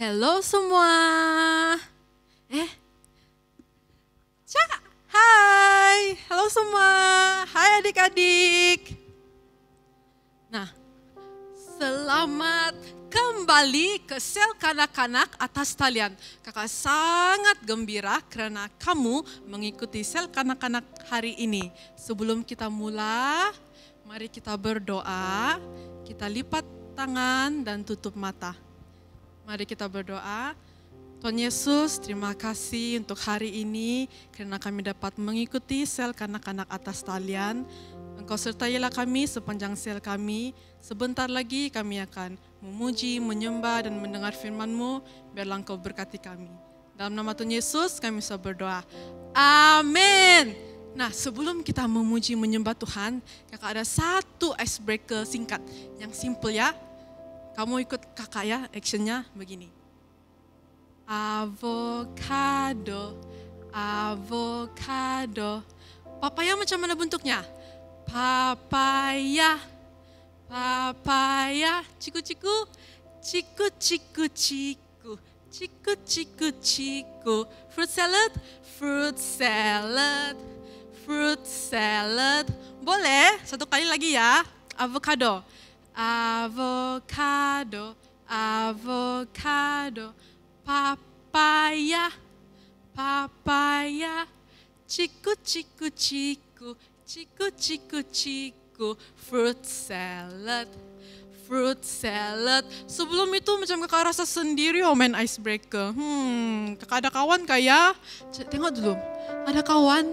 Halo semua. Cak. Hai. Halo semua. Hai adik-adik. Nah, selamat kembali ke sel kanak-kanak atas talian. Kakak sangat gembira karena kamu mengikuti sel kanak-kanak hari ini. Sebelum kita mulai, mari kita berdoa. Kita lipat tangan dan tutup mata. Mari kita berdoa. Tuhan Yesus, terima kasih untuk hari ini karena kami dapat mengikuti sel kanak-kanak atas talian. Engkau sertailah kami sepanjang sel kami. Sebentar lagi kami akan memuji, menyembah dan mendengar firman-Mu. Biarlah Engkau berkati kami. Dalam nama Tuhan Yesus kami bisa berdoa. Amin. Nah, sebelum kita memuji, menyembah Tuhan, kakak ada satu icebreaker singkat yang simple ya. Kamu ikut kakak ya, actionnya begini. Avocado, avocado. Papaya macam mana bentuknya? Papaya, papaya. Ciku-ciku, ciku-ciku-ciku, ciku-ciku-ciku. Fruit salad, fruit salad, fruit salad. Boleh? Satu kali lagi ya. Avocado. Avocado, avocado, papaya, papaya, ciku ciku ciku, ciku ciku ciku, fruit salad, fruit salad. Sebelum itu macam kakak rasa sendiri main icebreaker. Kakak ada kawan kayak? Tengok dulu, ada kawan?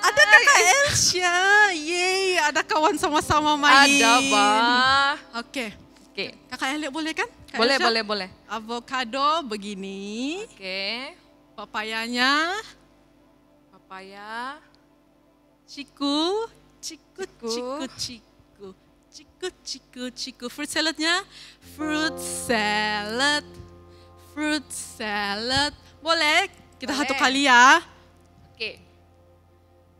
Ada kakak Elsha, yeay, ada kawan sama-sama main. Ada, Oke. Oke. Kakak Elliot boleh kan? Kak Boleh, Elsha? boleh, boleh. Avocado begini. Oke. Papayanya, Papaya. ciku, ciku, Ciku. ciku, ciku, ciku, ciku, ciku. Fruit saladnya, fruit salad, fruit salad. Boleh? Kita Boleh. satu kali ya. Oke.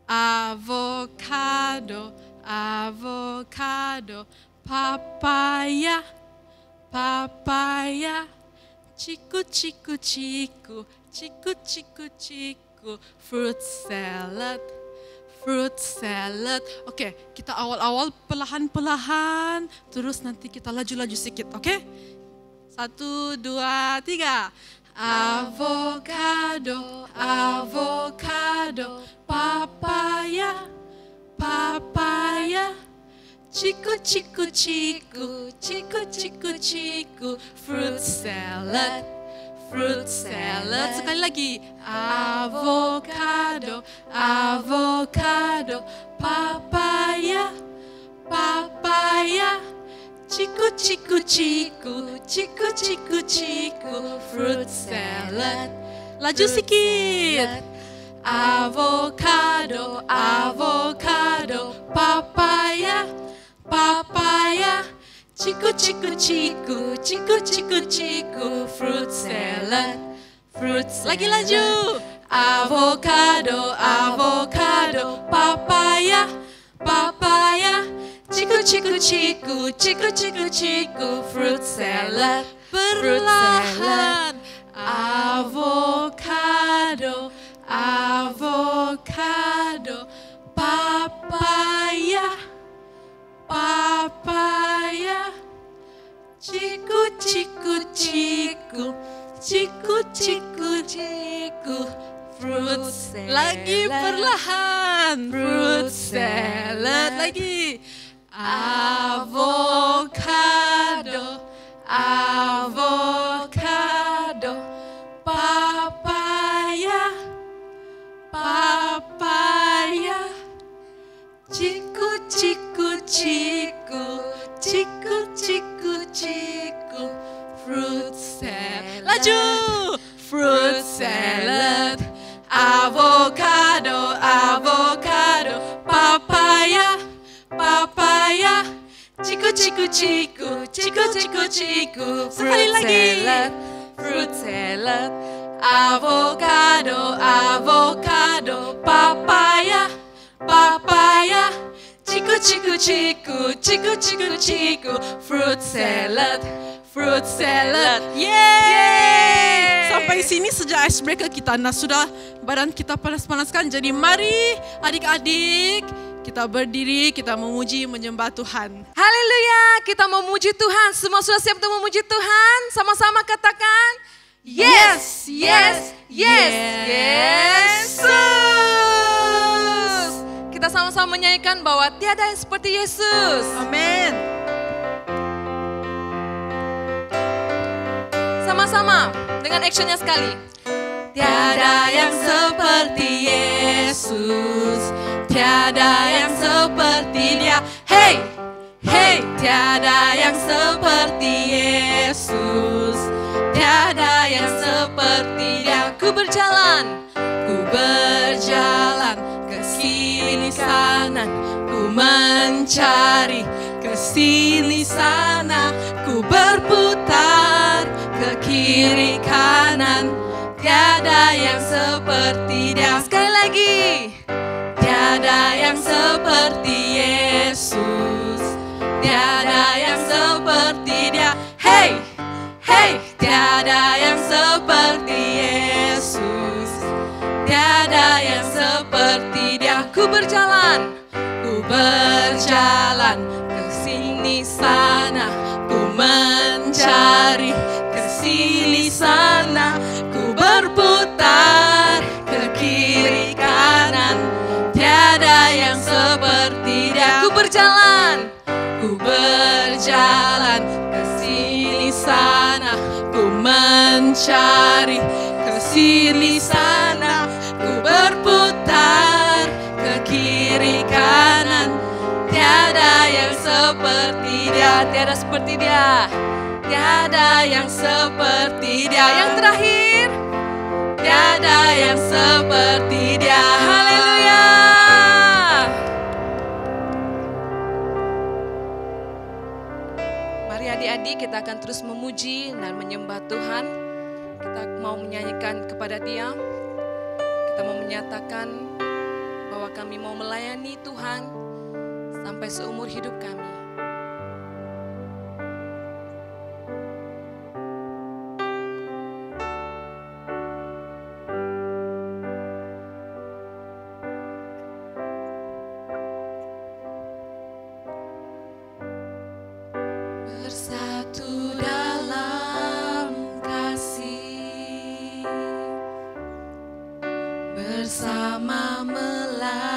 Avocado, avocado, papaya, papaya, ciku ciku ciku, ciku ciku ciku, fruit salad, fruit salad. Oke, kita awal-awal perlahan-perlahan, terus nanti kita laju-laju sedikit, oke? 1, 2, 3. Avocado, avocado, papaya, papaya, ciku ciku ciku, ciku ciku ciku, fruit salad, fruit salad. Sekali lagi, avocado, avocado, papaya, papaya, ciku ciku ciku, ciku ciku ciku, fruit salad. Laju sedikit. Avocado, avocado, papaya, papaya, ciku ciku ciku, ciku ciku ciku, fruit salad, fruit salad. Lagi laju. Avocado, avocado, papaya, papaya, ciku ciku ciku, ciku ciku ciku, fruit salad, perlahan. Avocado, avocado, papaya, papaya, ciku ciku ciku, ciku ciku ciku, fruit salad. Lagi perlahan, fruit salad. Lagi. Avocado, avocado, papaya, papaya, ciku ciku ciku, ciku ciku ciku, fruit salad. Laju, fruit salad, avocado, avocado, papaya, papaya, ciku ciku ciku, ciku ciku ciku, sekali lagi. Fruit salad. Avocado, avocado, papaya, papaya, ciku ciku, ciku, ciku, ciku, ciku, fruit salad, fruit salad. Yeay! Sampai sini sejak icebreaker kita. Nah, sudah badan kita panas-panaskan. Jadi mari adik-adik kita berdiri, kita memuji, menyembah Tuhan. Haleluya, kita memuji Tuhan. Semua sudah siap untuk memuji Tuhan? Sama-sama katakan, yes, yes, yes, Yesus. Kita sama-sama menyanyikan bahwa tiada yang seperti Yesus. Amin. Sama-sama dengan actionnya sekali. Tiada yang seperti Yesus, tiada yang seperti Dia. Hey, hey, tiada yang seperti Yesus, tiada yang seperti Dia. Ku berjalan ke sini sana, ku mencari ke sini sana, ku berputar ke kiri kanan. Tiada yang seperti Dia. Sekali lagi. Tiada yang seperti Yesus, tiada yang seperti Dia. Hey, hey, tiada yang seperti Yesus, tiada yang seperti Dia. Ku berjalan ke sini sana, ku mencari ke sini sana, ku berputar ke kiri kanan. Tiada yang seperti Dia. Ku berjalan ke sini sana, ku mencari ke sini sana, ku berputar ke kiri kanan. Tiada yang seperti Dia, tiada seperti Dia, tiada yang seperti Dia. Yang terakhir, tiada yang seperti Dia. Haleluya. Mari adik-adik kita akan terus memuji dan menyembah Tuhan. Kita mau menyanyikan kepada Dia. Kita mau menyatakan bahwa kami mau melayani Tuhan sampai seumur hidup kami. Bersatu dalam kasih, bersama melayani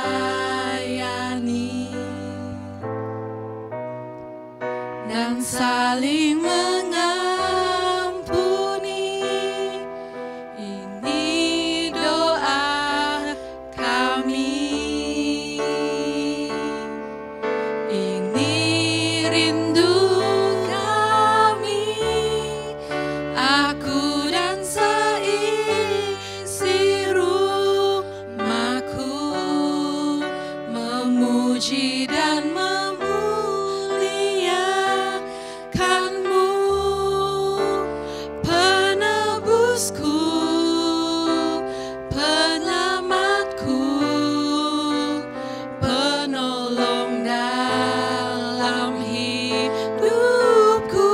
dan saling mengampuni. Ini doa kami, ini rindu kami, aku dan seisi rumahku, memuji dan memuliakanmu, penebusku, penyelamatku, penolong dalam hidupku.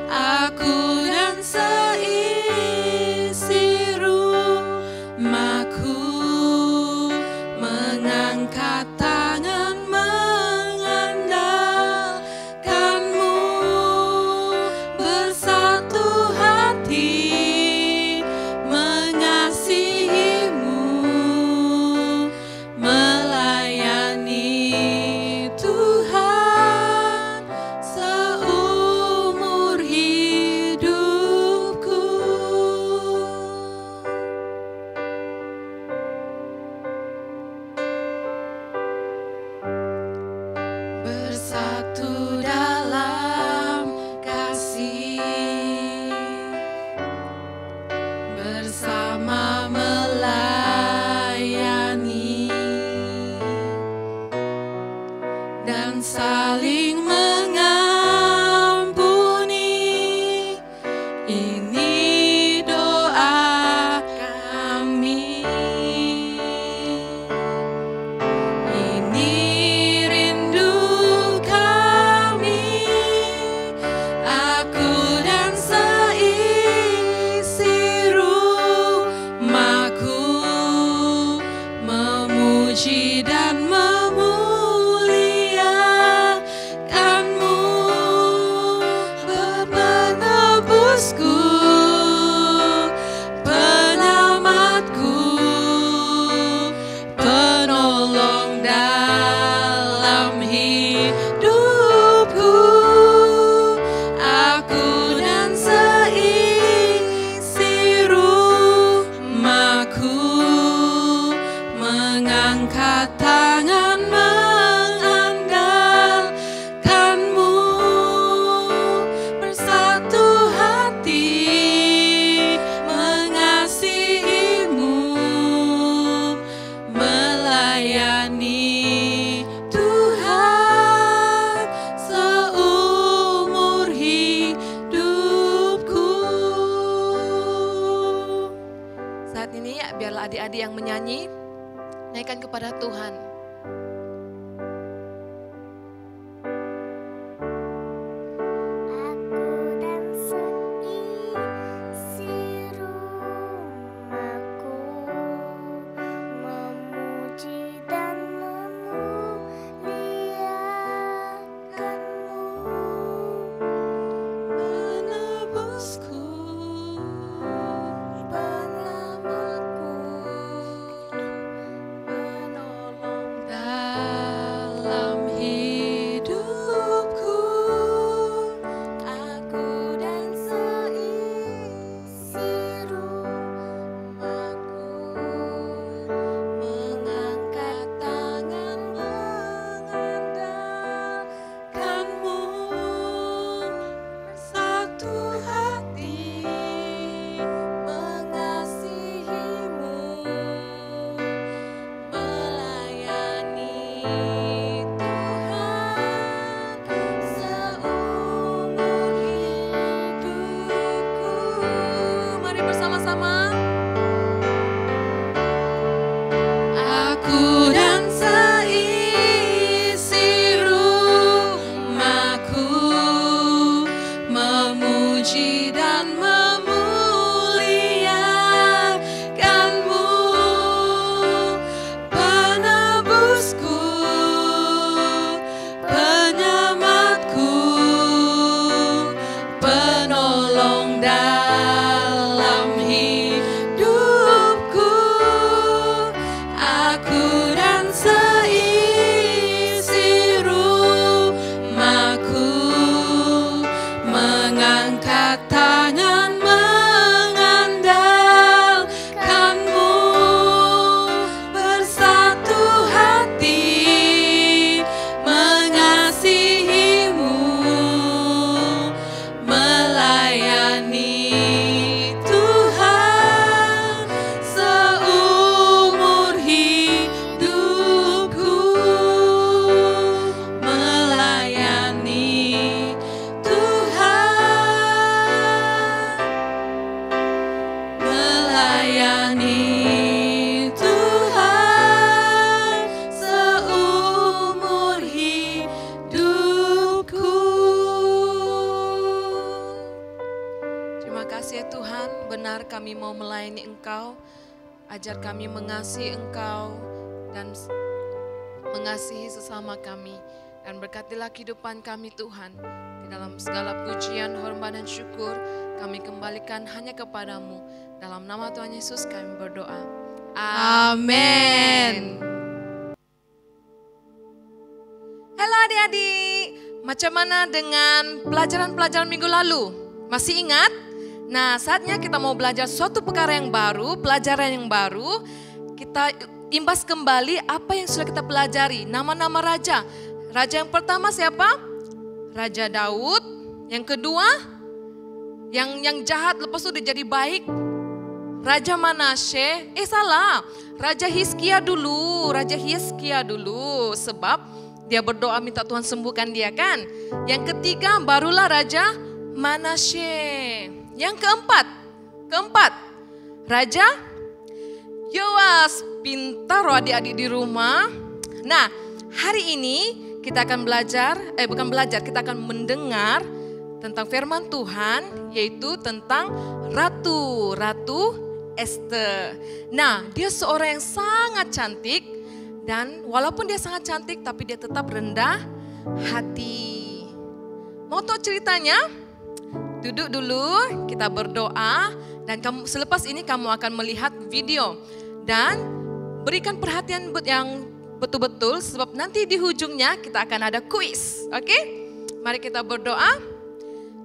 Aku dan seisi rumahku mengangkat tangan memuji dan memuliakan-Mu, penebusku, penyelamatku, penolong dalam hidupku. Aku dan seisi rumahku mengangkat tangan mengandalkan-Mu, bersatu hati mengasihi-Mu, melayani Tuhan seumur hidupku. Saat ini ya, biarlah adik-adik yang menyanyi naikkan kepada Tuhan. Aku dan seisi rumahku memuji dan memuliakan-Mu, Penebusku, penyelamatku, penolong dalam hidupku. aku dan seisi rumahku mengangkat tangan mengandalkan-Mu, bersatu hati mengasihi-Mu, melayani Tuhan seumur hidupku. Mari bersama-sama. Aku dan seisi rumahku memuji dan memuliakan-Mu, penebusku, penyelamatku, penolong dalam hidupku. Aku dan seisi rumahku mengangkat tangan mengandalkan-Mu, bersatu hati mengasihi-Mu, melayani Tuhan seumur hidupku, melayani Tuhan, melayani Tuhan seumur hidupku. Terima kasih ya Tuhan, benar kami mau melayani Engkau. Ajar kami mengasihi Engkau dan mengasihi sesama kami. Dan berkatilah kehidupan kami Tuhan. Di dalam segala pujian, hormat dan syukur kami kembalikan hanya kepadamu. Dalam nama Tuhan Yesus kami berdoa. Amin. Halo adik-adik, macam mana dengan pelajaran-pelajaran minggu lalu? Masih ingat? Nah, saatnya kita mau belajar suatu perkara yang baru, pelajaran yang baru. Kita imbas kembali apa yang sudah kita pelajari, nama-nama raja. Raja yang pertama siapa? Raja Daud. Yang kedua, yang jahat lepas itu dia jadi baik. Raja Manasye, salah. Raja Hizkia dulu, sebab dia berdoa minta Tuhan sembuhkan dia kan. Yang ketiga barulah Raja Manasye. Yang keempat, Raja Yoas. Pintar loh adik-adik di rumah. Nah, hari ini kita akan kita akan mendengar tentang firman Tuhan, yaitu tentang Ratu Ester. Nah, dia seorang yang sangat cantik Dan walaupun dia sangat cantik, tapi dia tetap rendah hati. Mau tahu ceritanya? Duduk dulu, kita berdoa. Dan selepas ini kamu akan melihat video. Dan berikan perhatian yang betul-betul, sebab nanti di ujungnya kita akan ada kuis. Oke? Mari kita berdoa.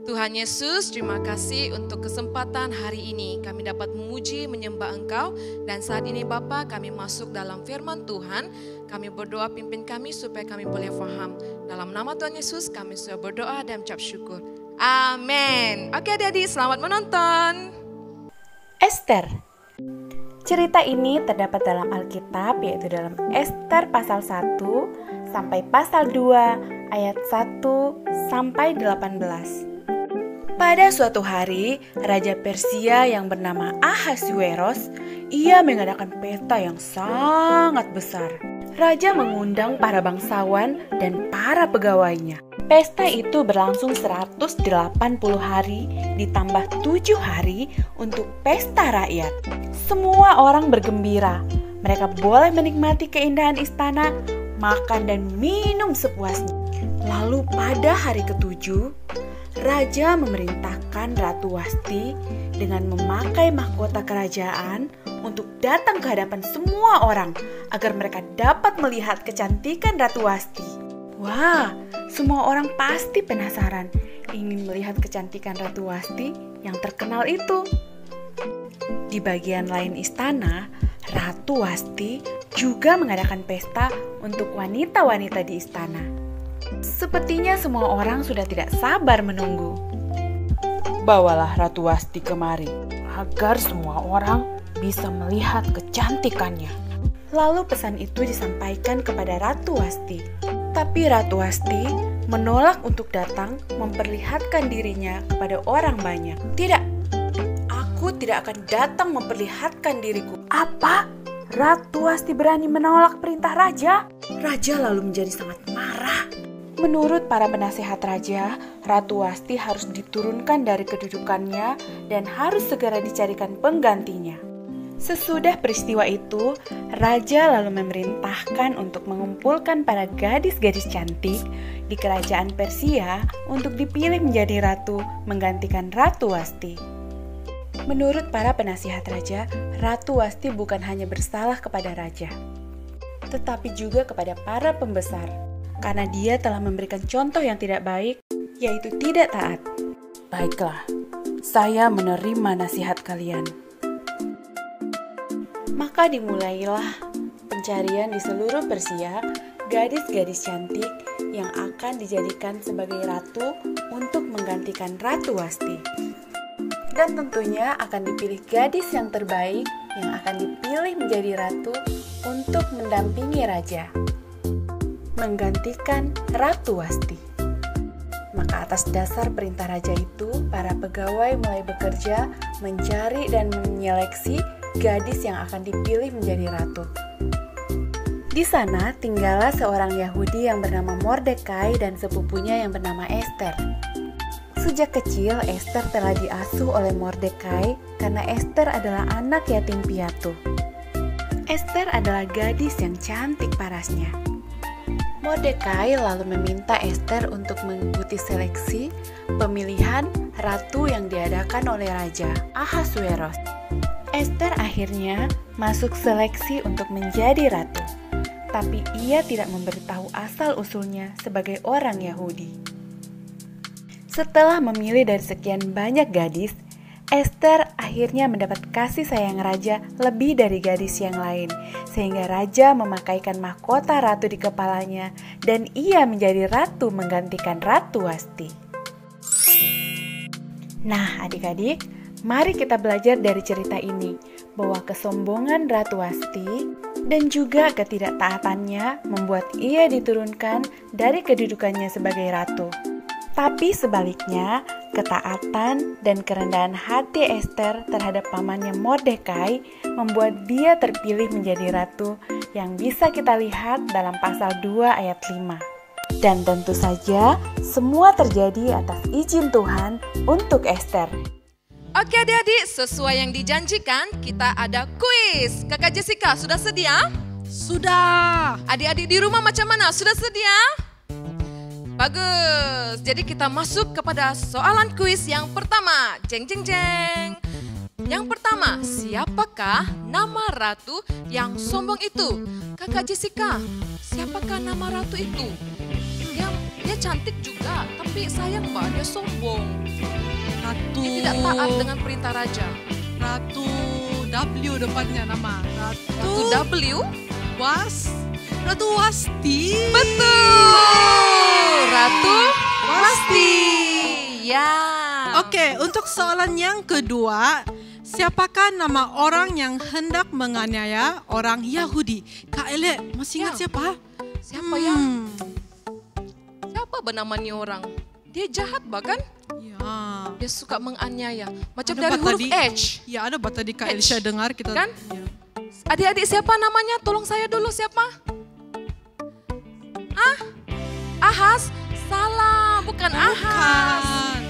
Tuhan Yesus, terima kasih untuk kesempatan hari ini. Kami dapat memuji, menyembah Engkau. Dan saat ini Bapa, kami masuk dalam firman Tuhan. Kami berdoa pimpin kami supaya kami boleh faham. Dalam nama Tuhan Yesus kami sudah berdoa dan ucap syukur. Amin. Oke adik-adik, selamat menonton. Ester. Cerita ini terdapat dalam Alkitab, yaitu dalam Ester pasal 1 sampai pasal 2 ayat 1 sampai 18. Pada suatu hari, Raja Persia yang bernama Ahasuerus, ia mengadakan pesta yang sangat besar. Raja mengundang para bangsawan dan para pegawainya. Pesta itu berlangsung 180 hari ditambah 7 hari untuk pesta rakyat. Semua orang bergembira. Mereka boleh menikmati keindahan istana, makan dan minum sepuasnya. Lalu pada hari ke-7, Raja memerintahkan Ratu Wasti dengan memakai mahkota kerajaan untuk datang ke hadapan semua orang agar mereka dapat melihat kecantikan Ratu Wasti. Wah, semua orang pasti penasaran ingin melihat kecantikan Ratu Wasti yang terkenal itu. Di bagian lain istana, Ratu Wasti juga mengadakan pesta untuk wanita-wanita di istana. Sepertinya semua orang sudah tidak sabar menunggu. Bawalah Ratu Wasti kemari, agar semua orang bisa melihat kecantikannya. Lalu pesan itu disampaikan kepada Ratu Wasti. Tapi Ratu Wasti menolak untuk datang memperlihatkan dirinya kepada orang banyak. Tidak, aku tidak akan datang memperlihatkan diriku. Apa? Ratu Wasti berani menolak perintah raja? Raja lalu menjadi sangat marah. Menurut para penasehat raja, Ratu Wasti harus diturunkan dari kedudukannya dan harus segera dicarikan penggantinya. Sesudah peristiwa itu, raja lalu memerintahkan untuk mengumpulkan para gadis-gadis cantik di kerajaan Persia untuk dipilih menjadi ratu menggantikan Ratu Wasti. Menurut para penasihat raja, Ratu Wasti bukan hanya bersalah kepada raja, tetapi juga kepada para pembesar. Karena dia telah memberikan contoh yang tidak baik, yaitu tidak taat. Baiklah, saya menerima nasihat kalian. Maka dimulailah pencarian di seluruh Persia, gadis-gadis cantik yang akan dijadikan sebagai ratu untuk menggantikan Ratu Wasti. Dan tentunya akan dipilih gadis yang terbaik yang akan dipilih menjadi ratu untuk mendampingi raja, menggantikan Ratu Wasti. Maka atas dasar perintah raja itu, para pegawai mulai bekerja mencari dan menyeleksi gadis yang akan dipilih menjadi ratu. Di sana tinggallah seorang Yahudi yang bernama Mordekai dan sepupunya yang bernama Ester. Sejak kecil Ester telah diasuh oleh Mordekai karena Ester adalah anak yatim piatu. Ester adalah gadis yang cantik parasnya. Mordekai lalu meminta Ester untuk mengikuti seleksi pemilihan ratu yang diadakan oleh Raja Ahasuerus. Ester akhirnya masuk seleksi untuk menjadi ratu, tapi ia tidak memberitahu asal-usulnya sebagai orang Yahudi. Setelah memilih dari sekian banyak gadis, Ester akhirnya mendapat kasih sayang raja lebih dari gadis yang lain, sehingga raja memakaikan mahkota ratu di kepalanya dan ia menjadi ratu menggantikan Ratu Wasti. Nah adik-adik, mari kita belajar dari cerita ini bahwa kesombongan Ratu Wasti dan juga ketidaktaatannya membuat ia diturunkan dari kedudukannya sebagai ratu. Tapi sebaliknya, ketaatan dan kerendahan hati Ester terhadap pamannya Mordekai membuat dia terpilih menjadi ratu yang bisa kita lihat dalam pasal 2 ayat 5. Dan tentu saja semua terjadi atas izin Tuhan untuk Ester. Oke adik-adik, sesuai yang dijanjikan kita ada kuis. Kakak Jessica sudah sedia? Sudah. Adik-adik di rumah macam mana? Sudah sedia? Bagus. Jadi kita masuk kepada soalan kuis yang pertama. Jeng jeng jeng. Yang pertama, siapakah nama ratu yang sombong itu? Kakak Jessica, siapakah nama ratu itu? Dia cantik juga, tapi sayang Mbak, dia sombong. Ratu. Dia tidak taat dengan perintah raja. Ratu W depannya nama. Ratu W? Ratu Wasti. Betul. Ratu Wasti. Ya. Oke, untuk soalan yang kedua, siapakah nama orang yang hendak menganiaya orang Yahudi? Kak Ele, masih ingat Ya. siapa? Siapa ya? Siapa bernama ni orang? Dia jahat bahkan. Ya. Dia suka menganiaya. Macam Ada dari bat huruf tadi. H. Ya, ada bat tadi Kak H. Elisha dengar kita. Kan? Ya. Adik-adik siapa namanya? Tolong saya dulu siapa? Ahas? Salah, bukan Ahas. Bukan.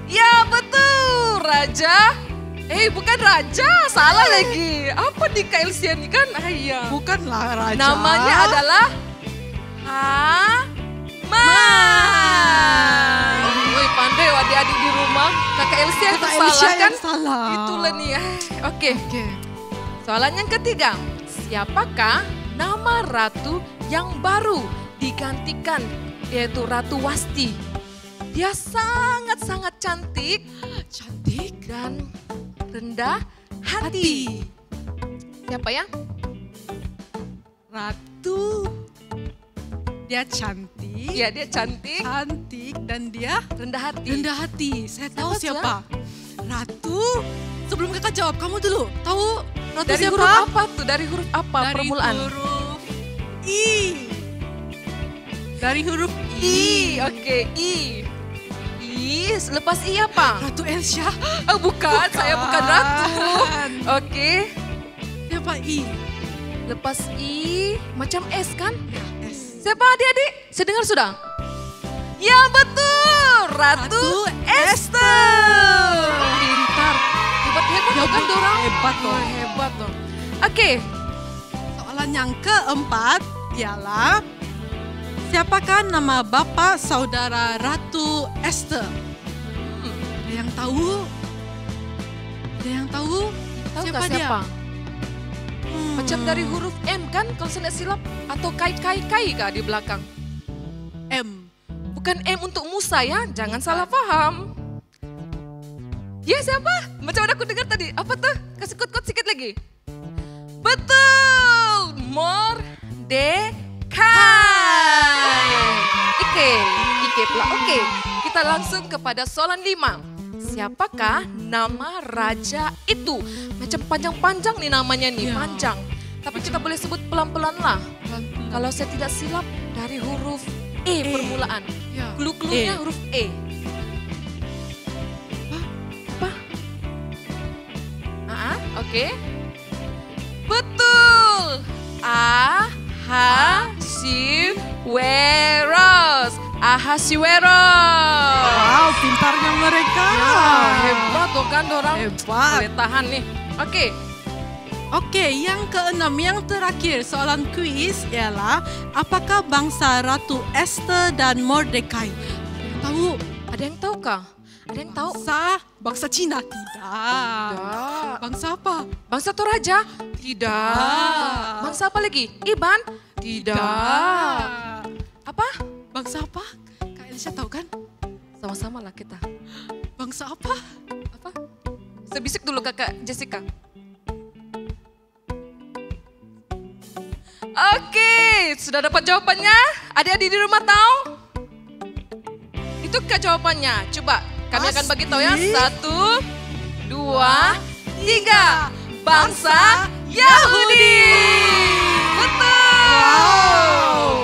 Ya betul, Raja. Bukan Raja, salah lagi. Apa di Kailsian ini kan? Iya. Bukanlah raja. Namanya adalah Haman. Woi, pandai adik-adik di rumah. Kakak Elsia yang Kakak salah Elisha kan? yang salah. Itulah nih. Oke. Oke. Soalan yang ketiga. Siapakah nama ratu yang baru digantikan, yaitu Ratu Wasti? Dia sangat-sangat cantik dan rendah hati. Siapa ya? Ratu. Dia cantik. Iya, dia cantik, Cantik dan dia rendah hati. rendah hati. Saya tahu Siapa, siapa. Ratu. Sebelum kakak jawab, kamu dulu tahu Ratu Dari siapa? huruf apa tuh? Dari huruf apa Dari permulaan? huruf I. Dari huruf I. Oke, I. I, lepas I apa? Ratu Elsa. Oh, bukan, saya bukan ratu. Oke, Siapa I? lepas I macam S kan? Ya, S. Siapa adik-adik? Saya dengar sudah? Ya betul, Ratu Esther. Pintar. Hebat-hebat Ya, kan Bu. dorang? Hebat toh. Hebat toh. Oke, Soalan yang keempat ialah siapakah nama bapa saudara Ratu Esther? Ada yang tahu? Ada yang tahu? tahu Siapa nggak dia? siapa? Macam dari huruf M kan kalau saya tidak silap, atau kai kah di belakang? M. Bukan M untuk Musa ya, jangan salah paham. Ya siapa? Macam udah aku dengar tadi. Apa tuh? Kasih kod-kod sedikit lagi. Betul, Mordekai. Ike pula. Oke, kita langsung kepada soalan 5. Siapakah nama raja itu? Macam panjang-panjang nih namanya nih, Ya. panjang. Tapi kita boleh sebut pelan-pelan lah. Pelan-pelan. Kalau saya tidak silap dari huruf E permulaan. Ya. Clue-cluenya E. huruf E. Apa? Oke. Betul. Ahasiweros. Ahasiweros. Wow, pintarnya mereka. Hebat tuh kan orang. Hebat. Boleh tahan nih. Oke. Oke, yang keenam, yang terakhir soalan kuis ialah apakah bangsa Ratu Esther dan Mordekai? Tahu? Ada yang tahu kah? Ada yang tahu? Bangsa Cina? Tidak. Bangsa apa? Bangsa Toraja? Tidak. Bangsa apa lagi? Iban? Tidak. Apa? Bangsa apa? Kak Elisha tahu kan? Sama-sama lah kita. Bangsa apa? Apa? Saya bisik dulu kakak Jessica. Oke, sudah dapat jawabannya? Adik-adik di rumah tahu? Itu kah jawabannya? Coba kami akan bagi tahu ya. Pasti. 1, 2, 3. Bangsa Yahudi. Betul.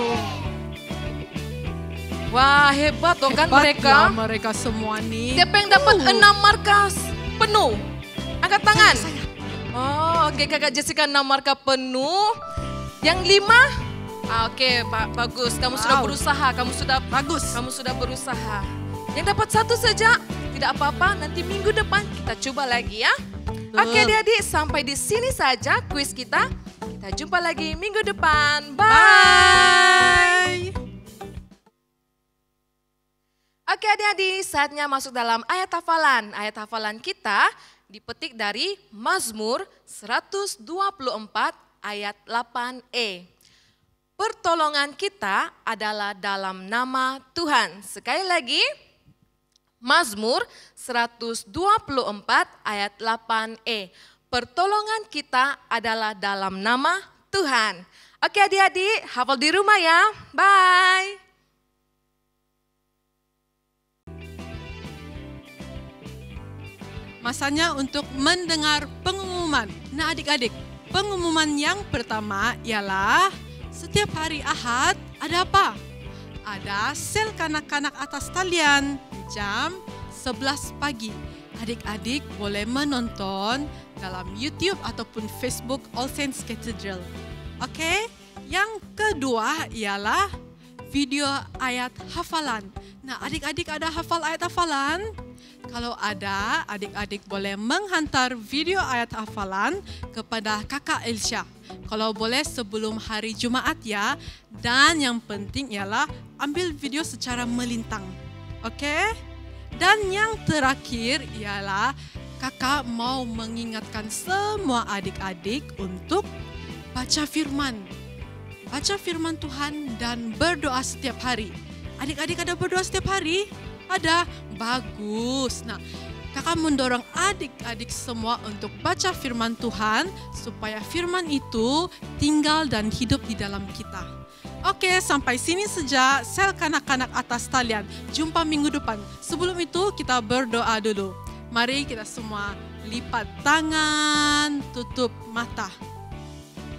Wah, hebat dong kan mereka. Hebatlah mereka semua nih. Siapa yang dapat 6 markas penuh? Angkat tangan. Saya. Oh, oke kakak Jessica 6 marka penuh. Yang 5? Oke, Pak, bagus. Kamu sudah Wow. berusaha. Bagus. Kamu sudah berusaha. Yang dapat 1 saja, tidak apa-apa. Nanti minggu depan kita coba lagi ya. Oke adik-adik, sampai di sini saja kuis kita. Kita jumpa lagi minggu depan. Bye. Bye. Oke adik-adik, saatnya masuk dalam ayat hafalan. Ayat hafalan kita dipetik dari Mazmur 124 ayat 8e. Pertolongan kita adalah dalam nama Tuhan. Sekali lagi, Mazmur 124 ayat 8e. Pertolongan kita adalah dalam nama Tuhan. Oke adik-adik, hafal di rumah ya. Bye. Masanya untuk mendengar pengumuman. Nah adik-adik, pengumuman yang pertama ialah setiap hari Ahad ada apa? Ada sel kanak-kanak atas talian jam 11 pagi. Adik-adik boleh menonton dalam YouTube ataupun Facebook All Saints Cathedral. Oke, yang kedua ialah video ayat hafalan. Nah adik-adik ada hafal ayat hafalan? Kalau ada, adik-adik boleh menghantar video ayat hafalan kepada Kakak Elsha. Kalau boleh sebelum hari Jumaat ya. Dan yang penting ialah ambil video secara melintang. Oke? Dan yang terakhir ialah kakak mau mengingatkan semua adik-adik untuk baca firman. Baca firman Tuhan dan berdoa setiap hari. Adik-adik ada berdoa setiap hari? Ada? Bagus. Nah, kakak mendorong adik-adik semua untuk baca firman Tuhan supaya firman itu tinggal dan hidup di dalam kita. Oke, sampai sini saja sel kanak-kanak atas talian. Jumpa minggu depan. Sebelum itu kita berdoa dulu. Mari kita semua lipat tangan, tutup mata.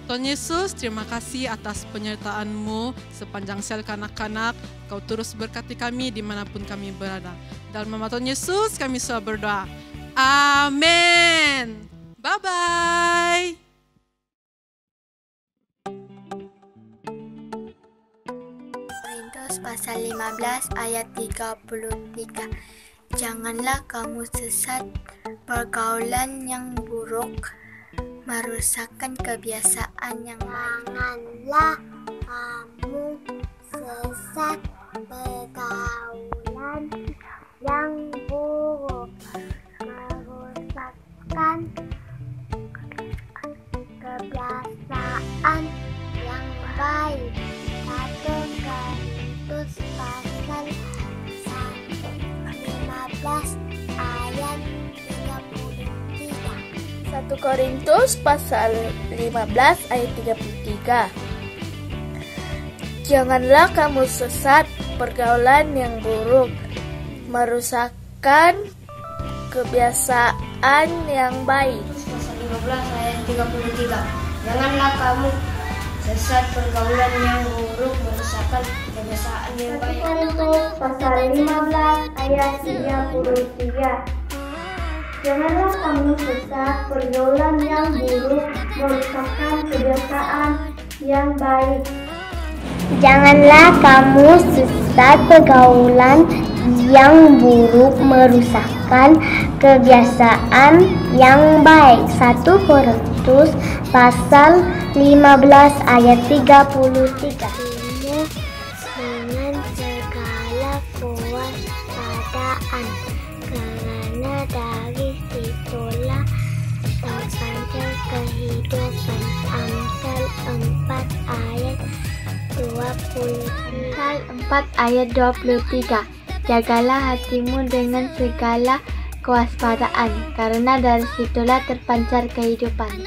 Tuhan Yesus, terima kasih atas penyertaan-Mu sepanjang sel kanak-kanak. Kau terus berkati kami dimanapun kami berada. Dalam nama Tuhan Yesus kami sudah berdoa. Amin. Bye-bye. Korintus pasal 15 ayat 33. Janganlah kamu sesat, pergaulan yang buruk merusakkan kebiasaan yang baik. Janganlah kamu sesat, pergaulan yang buruk merusakkan kebiasaan yang baik. 1 Korintus pasal 15 ayat 33. 1 Korintus pasal 15 ayat 33. Janganlah kamu sesat, pergaulan yang buruk merusakkan kebiasaan yang baik. Pasal 15 ayat 33. Janganlah kamu sesat, pergaulan yang buruk merusakkan kebiasaan yang baik. Korintus pasal 15 ayat 33. Janganlah kamu sesat, pergaulan yang buruk merusakkan kebiasaan yang baik. Janganlah kamu sesat, pergaulan yang buruk merusakkan kebiasaan yang baik. 1 Korintus pasal 15 ayat 33. Dengan segala kewaspadaan, karena dari situlah terpancar kehidupan. Amsal 4 ayat 23. Jagalah hatimu dengan segala kewaspadaan, karena dari situlah terpancar kehidupan.